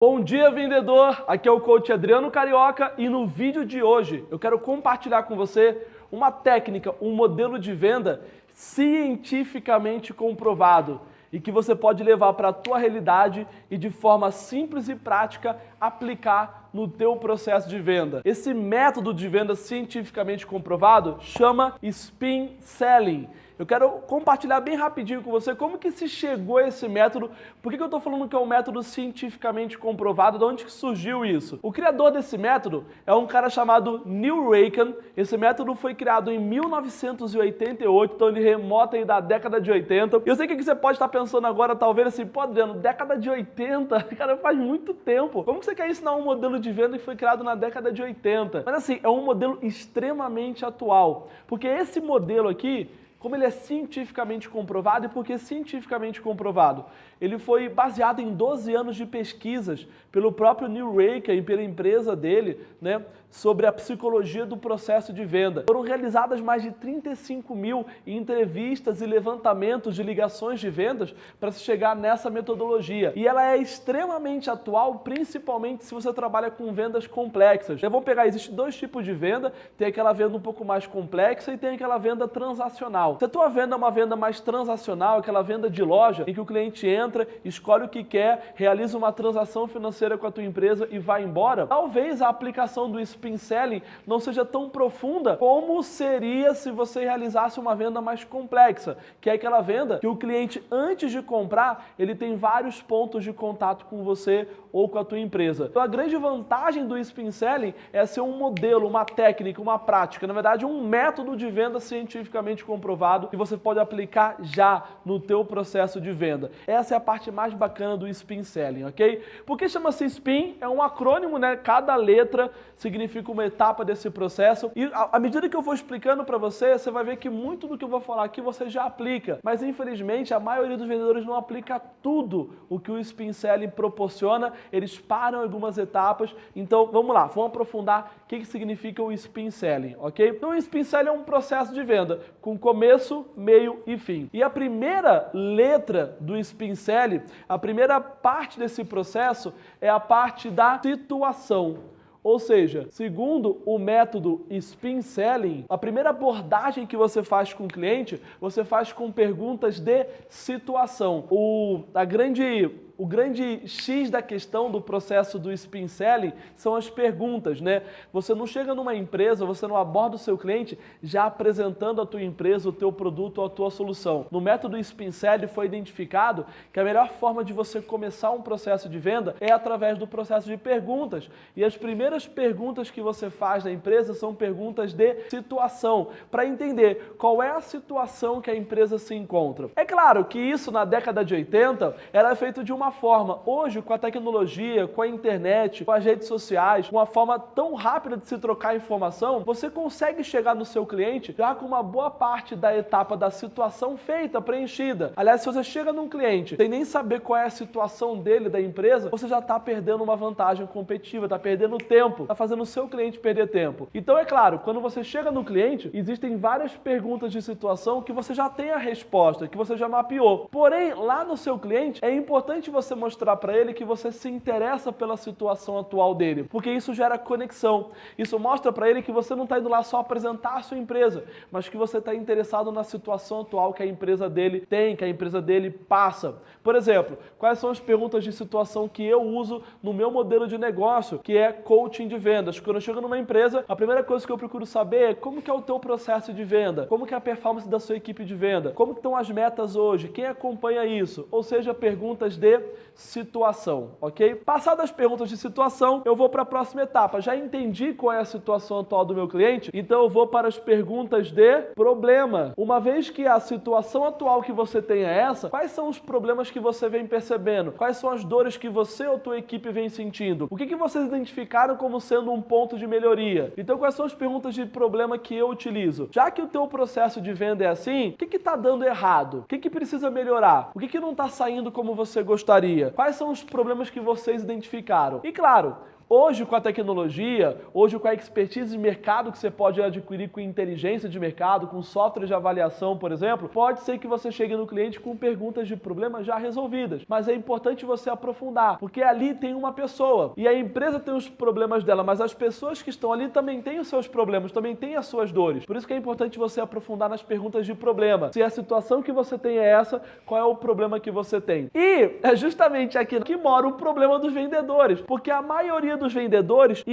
Bom dia, vendedor! Aqui é o coach Adriano Carioca e no vídeo de hoje eu quero compartilhar com você uma técnica, um modelo de venda cientificamente comprovado e que você pode levar para a tua realidade e de forma simples e prática aplicar no teu processo de venda. Esse método de venda cientificamente comprovado chama Spin Selling. Eu quero compartilhar bem rapidinho com você como que se chegou a esse método, por que eu estou falando que é um método cientificamente comprovado, de onde que surgiu isso. O criador desse método é um cara chamado Neil Rakan. Esse método foi criado em 1988, então ele remota aí da década de 80. Eu sei que você pode estar pensando agora, talvez assim, pô Adriano, década de 80, cara, faz muito tempo. Como que você quer ensinar um modelo de venda que foi criado na década de 80? Mas assim, é um modelo extremamente atual, porque esse modelo aqui, como ele é cientificamente comprovado, e por que cientificamente comprovado? Ele foi baseado em 12 anos de pesquisas pelo próprio Neil Rakan e pela empresa dele, né, sobre a psicologia do processo de venda. Foram realizadas mais de 35 mil entrevistas e levantamentos de ligações de vendas para se chegar nessa metodologia. E ela é extremamente atual, principalmente se você trabalha com vendas complexas. Vamos pegar, existem dois tipos de venda, tem aquela venda um pouco mais complexa e tem aquela venda transacional. Se a tua venda é uma venda mais transacional, aquela venda de loja, em que o cliente entra, escolhe o que quer, realiza uma transação financeira com a tua empresa e vai embora, talvez a aplicação do Spin Selling não seja tão profunda como seria se você realizasse uma venda mais complexa, que é aquela venda que o cliente, antes de comprar, ele tem vários pontos de contato com você ou com a tua empresa. Então a grande vantagem do Spin Selling é ser um modelo, uma técnica, uma prática, na verdade um método de venda cientificamente comprovado que você pode aplicar já no teu processo de venda. Essa é a parte mais bacana do Spin Selling, ok? Por que chama-se Spin? É um acrônimo, né? Cada letra significa uma etapa desse processo e à medida que eu for explicando para você, você vai ver que muito do que eu vou falar aqui você já aplica, mas infelizmente a maioria dos vendedores não aplica tudo o que o Spin Selling proporciona, eles param em algumas etapas. Então vamos lá, vamos aprofundar o que significa o Spin Selling, ok? Então o Spin Selling é um processo de venda com começo, meio e fim. E a primeira letra do Spin Selling, a primeira parte desse processo é a parte da situação. Ou seja, segundo o método Spin Selling, a primeira abordagem que você faz com o cliente, você faz com perguntas de situação. O grande X da questão do processo do Spin Selling são as perguntas, né? Você não chega numa empresa, você não aborda o seu cliente já apresentando a tua empresa, o teu produto ou a tua solução. No método Spin Selling foi identificado que a melhor forma de você começar um processo de venda é através do processo de perguntas. E as primeiras perguntas que você faz na empresa são perguntas de situação, para entender qual é a situação que a empresa se encontra. É claro que isso na década de 80 era feito de uma forma. Hoje, com a tecnologia, com a internet, com as redes sociais, com uma forma tão rápida de se trocar informação, você consegue chegar no seu cliente já com uma boa parte da etapa da situação feita, preenchida. Aliás, se você chega num cliente sem nem saber qual é a situação dele, da empresa, você já está perdendo uma vantagem competitiva, está perdendo tempo, está fazendo o seu cliente perder tempo. Então, é claro, quando você chega no cliente, existem várias perguntas de situação que você já tem a resposta, que você já mapeou. Porém, lá no seu cliente, é importante você mostrar para ele que você se interessa pela situação atual dele, porque isso gera conexão. Isso mostra para ele que você não está indo lá só apresentar a sua empresa, mas que você está interessado na situação atual que a empresa dele tem, que a empresa dele passa. Por exemplo, quais são as perguntas de situação que eu uso no meu modelo de negócio, que é coaching de vendas? Quando eu chego numa empresa, a primeira coisa que eu procuro saber é como que é o teu processo de venda, como que é a performance da sua equipe de venda, como que estão as metas hoje, quem acompanha isso? Ou seja, perguntas de situação, ok? Passadas as perguntas de situação, eu vou para a próxima etapa. Já entendi qual é a situação atual do meu cliente, então eu vou para as perguntas de problema. Uma vez que a situação atual que você tem é essa, quais são os problemas que você vem percebendo? Quais são as dores que você ou tua equipe vem sentindo? O que vocês identificaram como sendo um ponto de melhoria? Então, quais são as perguntas de problema que eu utilizo? Já que o teu processo de venda é assim, o que está dando errado? O que precisa melhorar? O que não está saindo como você gostaria? Quais são os problemas que vocês identificaram? E claro, Hoje, com a tecnologia, hoje com a expertise de mercado que você pode adquirir com inteligência de mercado, com software de avaliação, por exemplo, pode ser que você chegue no cliente com perguntas de problemas já resolvidas. Mas é importante você aprofundar, porque ali tem uma pessoa e a empresa tem os problemas dela, mas as pessoas que estão ali também têm os seus problemas, também têm as suas dores. Por isso que é importante você aprofundar nas perguntas de problema. Se a situação que você tem é essa, qual é o problema que você tem? E é justamente aqui que mora o problema dos vendedores, porque a maioria dos vendedores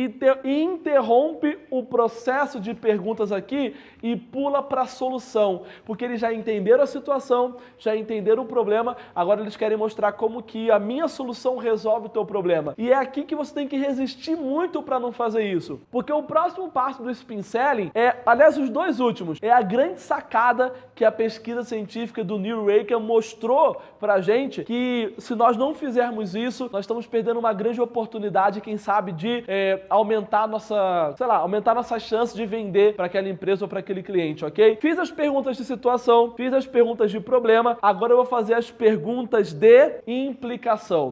interrompe o processo de perguntas aqui e pula para a solução, porque eles já entenderam a situação, já entenderam o problema, agora eles querem mostrar como que a minha solução resolve o teu problema. E é aqui que você tem que resistir muito para não fazer isso, porque o próximo passo do Spin Selling aliás, os dois últimos, é a grande sacada que a pesquisa científica do Neil Raker mostrou pra gente, que se nós não fizermos isso, nós estamos perdendo uma grande oportunidade, quem sabe, de aumentar nossa chance de vender para aquela empresa ou para aquele cliente, ok? Fiz as perguntas de situação, fiz as perguntas de problema, agora eu vou fazer as perguntas de implicação.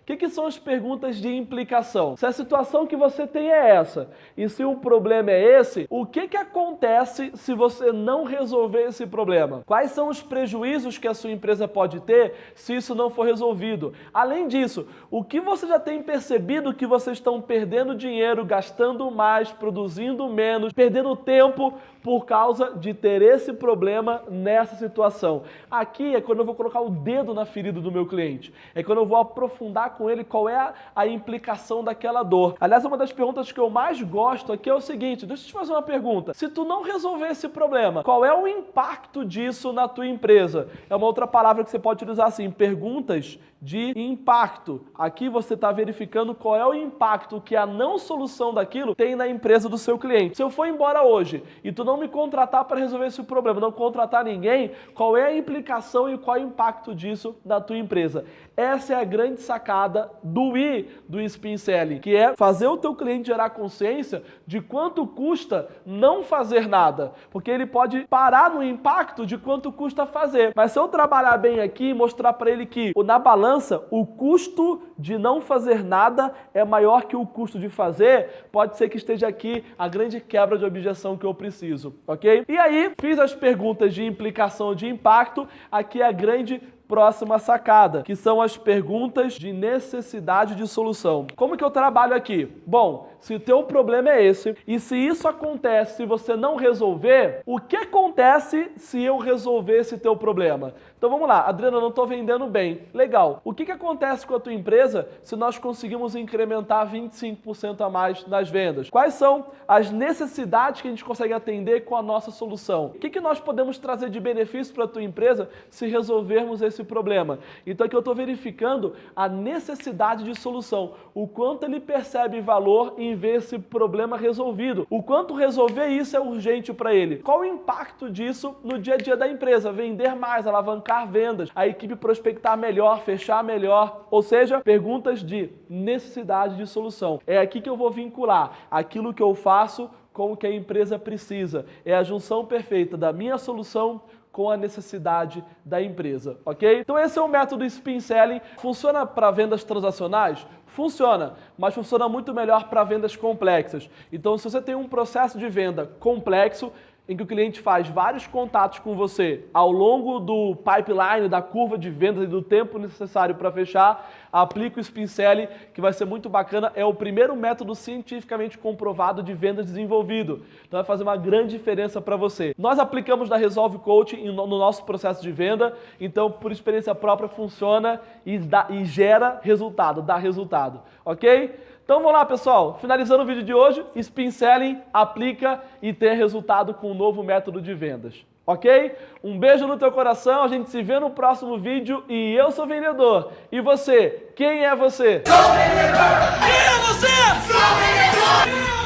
O que são as perguntas de implicação? Se a situação que você tem é essa, e se o problema é esse, o que acontece se você não resolver esse problema? Quais são os prejuízos que a sua empresa pode ter se isso não for resolvido? Além disso, o que você já tem percebido que vocês estão perdendo dinheiro, gastando mais, produzindo menos, perdendo tempo por causa de ter esse problema nessa situação? Aqui é quando eu vou colocar o dedo na ferida do meu cliente. É quando eu vou aprofundar com ele qual é a implicação daquela dor. Aliás, uma das perguntas que eu mais gosto aqui é o seguinte, deixa eu te fazer uma pergunta. Se tu não resolver esse problema, qual é o impacto disso na tua empresa? É uma outra palavra que você pode utilizar assim, perguntas de impacto. Aqui você está verificando qual é o impacto que a não solução daquilo tem na empresa do seu cliente. Se eu for embora hoje e tu não me contratar para resolver esse problema, não contratar ninguém, qual é a implicação e qual é o impacto disso na tua empresa? Essa é a grande sacada do I do Spin Selling, que é fazer o teu cliente gerar consciência de quanto custa não fazer nada, porque ele pode parar no impacto de quanto custa fazer. Mas se eu trabalhar bem aqui e mostrar para ele que na balança o custo de não fazer nada é maior que o custo de fazer, pode ser que esteja aqui a grande quebra de objeção que eu preciso, ok? E aí, fiz as perguntas de implicação e de impacto, aqui é a grande próxima sacada, que são as perguntas de necessidade de solução. Como que eu trabalho aqui? Bom, se o teu problema é esse, e se isso acontece se você não resolver, o que acontece se eu resolver esse teu problema? Então vamos lá, Adriano, eu não estou vendendo bem. Legal. O que acontece com a tua empresa se nós conseguimos incrementar 25% a mais nas vendas? Quais são as necessidades que a gente consegue atender com a nossa solução? O que nós podemos trazer de benefício para a tua empresa se resolvermos esse problema? Então aqui eu estou verificando a necessidade de solução, o quanto ele percebe valor em ver esse problema resolvido, o quanto resolver isso é urgente para ele. Qual o impacto disso no dia a dia da empresa? Vender mais, alavancar vendas, a equipe prospectar melhor, fechar melhor, ou seja, perguntas de necessidade de solução. É aqui que eu vou vincular aquilo que eu faço com o que a empresa precisa. É a junção perfeita da minha solução com a necessidade da empresa, ok? Então esse é o método Spin Selling. Funciona para vendas transacionais? Funciona, mas funciona muito melhor para vendas complexas. Então se você tem um processo de venda complexo, em que o cliente faz vários contatos com você ao longo do pipeline, da curva de vendas e do tempo necessário para fechar, aplica o Spin Selling, que vai ser muito bacana. É o primeiro método cientificamente comprovado de vendas desenvolvido. Então vai fazer uma grande diferença para você. Nós aplicamos na Resolve Coaching no nosso processo de venda, então por experiência própria funciona e gera resultado, dá resultado, ok? Então vamos lá, pessoal. Finalizando o vídeo de hoje, Spin Selling, aplica e tem resultado com um novo método de vendas. Ok? Um beijo no teu coração, a gente se vê no próximo vídeo e eu sou vendedor. E você? Quem é você? Sou vendedor! Quem é você? Sou vendedor!